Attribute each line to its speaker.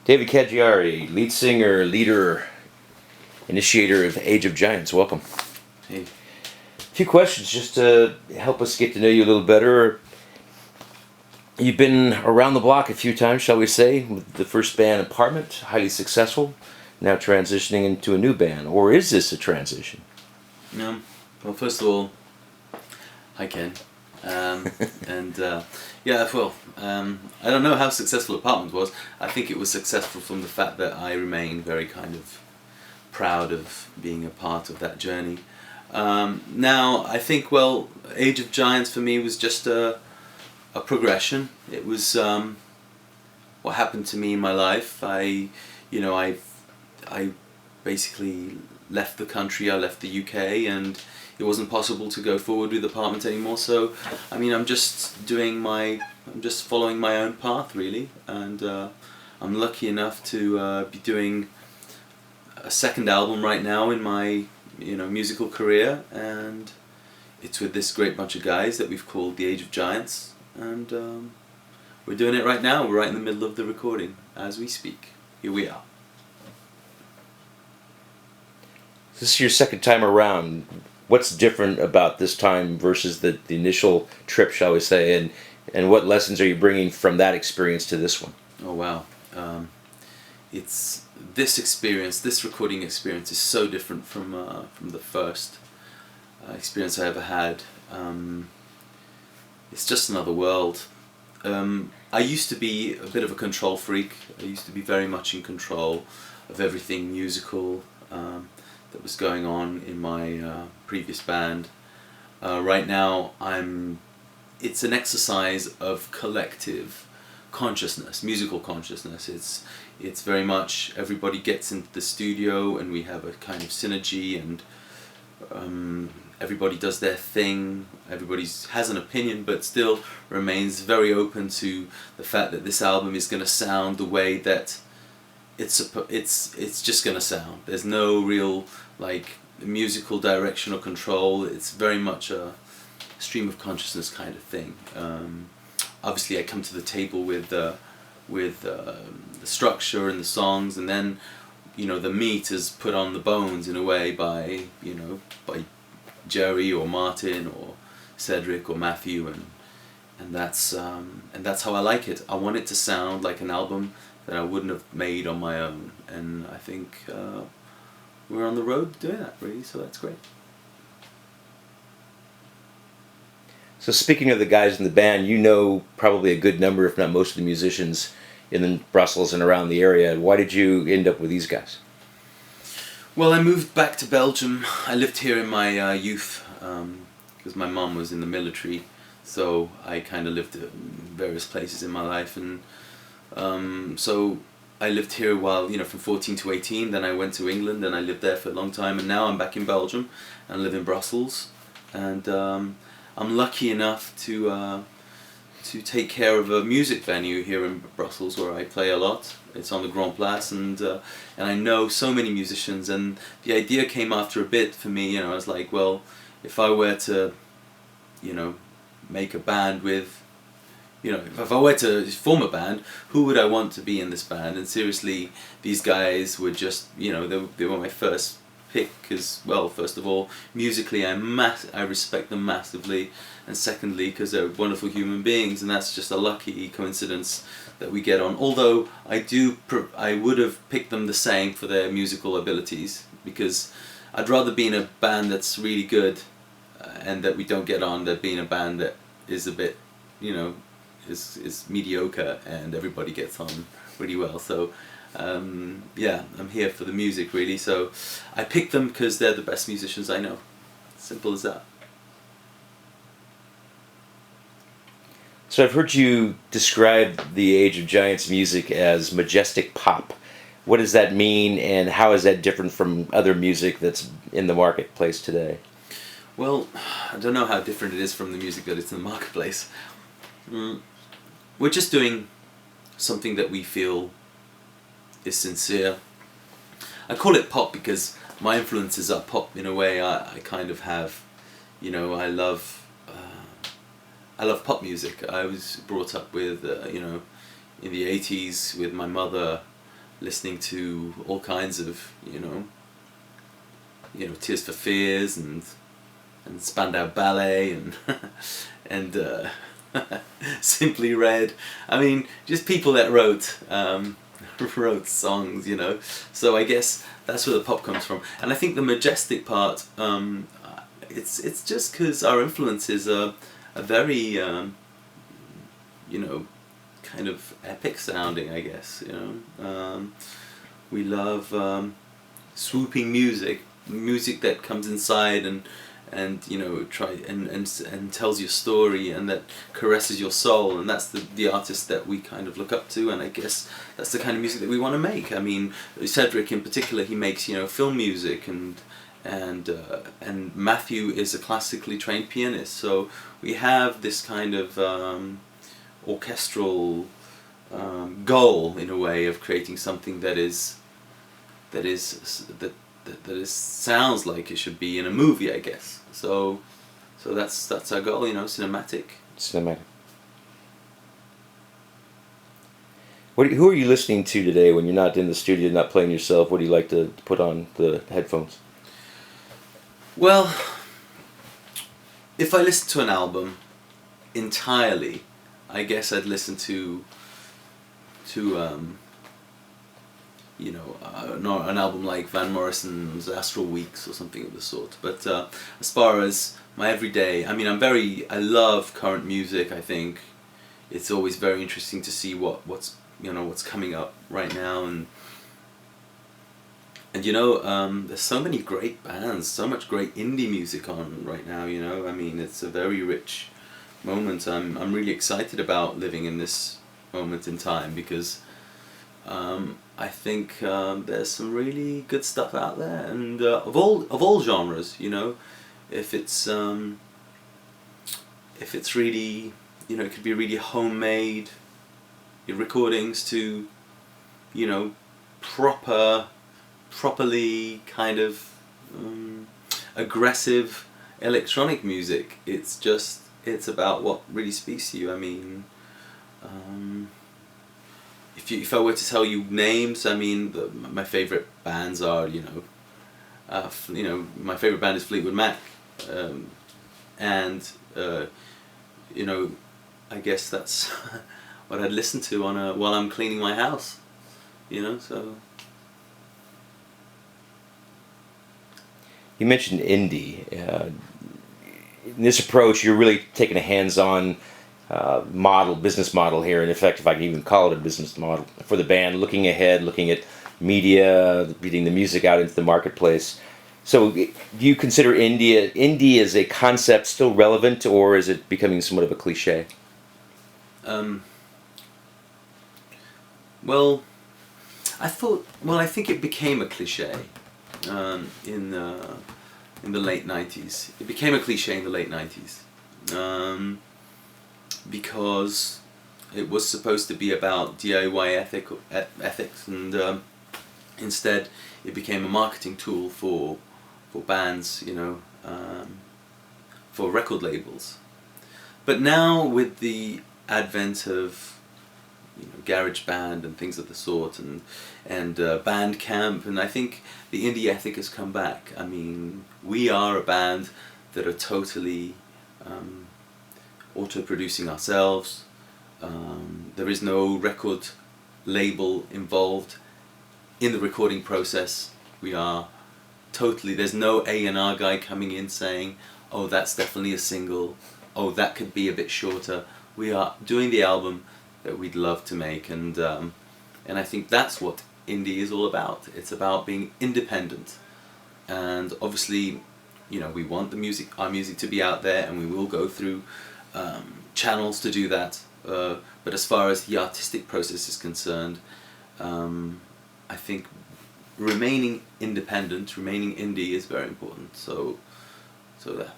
Speaker 1: David Caggiari, lead singer, leader, initiator of Age of Giants. Welcome.
Speaker 2: Hey.
Speaker 1: A few questions just to help us get to know you a little better. You've been around the block a few times, shall we say, with the first band Apartment, highly successful, now transitioning into a new band. Or is this a transition?
Speaker 2: Well, first of all, hi Ken. Um, and yeah, well, I don't know how successful Apartment was. I think it was successful from the fact that I remain very kind of proud of being a part of that journey. Now, I think, well, Age of Giants for me was just a progression. It was what happened to me in my life. I basically left the country. I left the UK, and it wasn't possible to go forward with Apartment anymore. So, I mean, I'm just following my own path really, and I'm lucky enough to be doing a second album right now in my musical career, and it's with this great bunch of guys that we've called the Age of Giants, and we're doing it right now. We're right in the middle of the recording as we speak. Here we are.
Speaker 1: This is your second time around. What's different about this time versus the initial trip, shall we say, and what lessons are you bringing from that experience to this one?
Speaker 2: Oh wow. It's this experience, this recording experience is so different from the first experience I ever had. It's just another world. I used to be a bit of a control freak. I used to be very much in control of everything musical that was going on in my previous band. Right now, it's an exercise of collective consciousness, musical consciousness. It's very much everybody gets into the studio and we have a kind of synergy, and everybody does their thing. Everybody has an opinion, but still remains very open to the fact that this album is going to sound the way that it's just going to sound. There's no real musical direction or control. It's very much a stream of consciousness kind of thing. Obviously, I come to the table with the structure and the songs, and then the meat is put on the bones in a way by Jerry or Martin or Cedric or Matthew, and that's how I like it. I want it to sound like an album that I wouldn't have made on my own, and I think we're on the road doing that really. So that's great.
Speaker 1: So speaking of the guys in the band, you know probably a good number, if not most of the musicians in Brussels and around the area. Why did you end up with these guys?
Speaker 2: Well, I moved back to Belgium. I lived here in my youth because my mum was in the military, so I kind of lived in various places in my life, and so I lived here while from 14 to 18. Then I went to England and I lived there for a long time, and now I'm back in Belgium and live in Brussels, and I'm lucky enough to take care of a music venue here in Brussels where I play a lot. It's on the Grand Place, and I know so many musicians, and the idea came after a bit for me. I was like, well, if I were to, make a band with, if I were to form a band, who would I want to be in this band? And seriously, these guys were just, they were my first pick, because, well, first of all, musically I respect them massively, and secondly because they're wonderful human beings, and that's just a lucky coincidence that we get on. Although I would have picked them the same for their musical abilities, because I'd rather be in a band that's really good and that we don't get on, than being a band that is a bit, is mediocre and everybody gets on really well. So yeah, I'm here for the music really, so I picked them because they're the best musicians I know. Simple as that.
Speaker 1: So I've heard you describe the Age of Giants music as majestic pop. What does that mean, and how is that different from other music that's in the marketplace today?
Speaker 2: Well, I don't know how different it is from the music that is in the marketplace. We're just doing something that we feel is sincere. I call it pop because my influences are pop in a way. I kind of have, I love pop music. I was brought up with, in the 80s with my mother listening to all kinds of, Tears for Fears and Spandau Ballet and and Simply Red. I mean, just people that wrote wrote songs, So I guess that's where the pop comes from. And I think the majestic part, it's just because our influences are very, kind of epic sounding, I guess. We love swooping music that comes inside and try and tells your story, and that caresses your soul, and that's the artist that we kind of look up to, and I guess that's the kind of music that we want to make. I mean, Cedric in particular, he makes film music, and Matthew is a classically trained pianist, so we have this kind of orchestral goal, in a way, of creating something that sounds like it should be in a movie, I guess. So that's our goal, cinematic.
Speaker 1: Cinematic. Who are you listening to today when you're not in the studio, not playing yourself? What do you like to put on the headphones?
Speaker 2: Well, if I listen to an album entirely, I guess I'd listen to not an album like Van Morrison's Astral Weeks or something of the sort. But as far as my everyday, I mean, I love current music. I think it's always very interesting to see what's coming up right now, and there's so many great bands, so much great indie music on right now. I mean, it's a very rich moment. I'm really excited about living in this moment in time, because I think there's some really good stuff out there, and of all genres. If it's really, it could be really homemade recordings to, properly kind of aggressive electronic music. It's about what really speaks to you. I mean, if I were to tell you names, I mean, my favorite bands are, my favorite band is Fleetwood Mac, and I guess that's what I'd listen to while I'm cleaning my house, so.
Speaker 1: You mentioned indie. In this approach, you're really taking a hands-on business model here. In effect, if I can even call it a business model for the band, looking ahead, looking at media, getting the music out into the marketplace. So, do you consider indie as a concept still relevant, or is it becoming somewhat of a cliche?
Speaker 2: Well, I think it became a cliche in the late 90s. It became a cliche in the late 90s. Because it was supposed to be about DIY ethics, and instead it became a marketing tool for bands, for record labels. But now, with the advent of GarageBand and things of the sort, and Bandcamp, and I think the indie ethic has come back. I mean, we are a band that are totally auto-producing ourselves. There is no record label involved in the recording process. We are totally, there's no A&R guy coming in saying, oh, that's definitely a single, oh, that could be a bit shorter. We are doing the album that we'd love to make, and I think that's what indie is all about. It's about being independent, and obviously, we want our music to be out there, and we will go through channels to do that. But as far as the artistic process is concerned, I think remaining independent, remaining indie is very important. So that.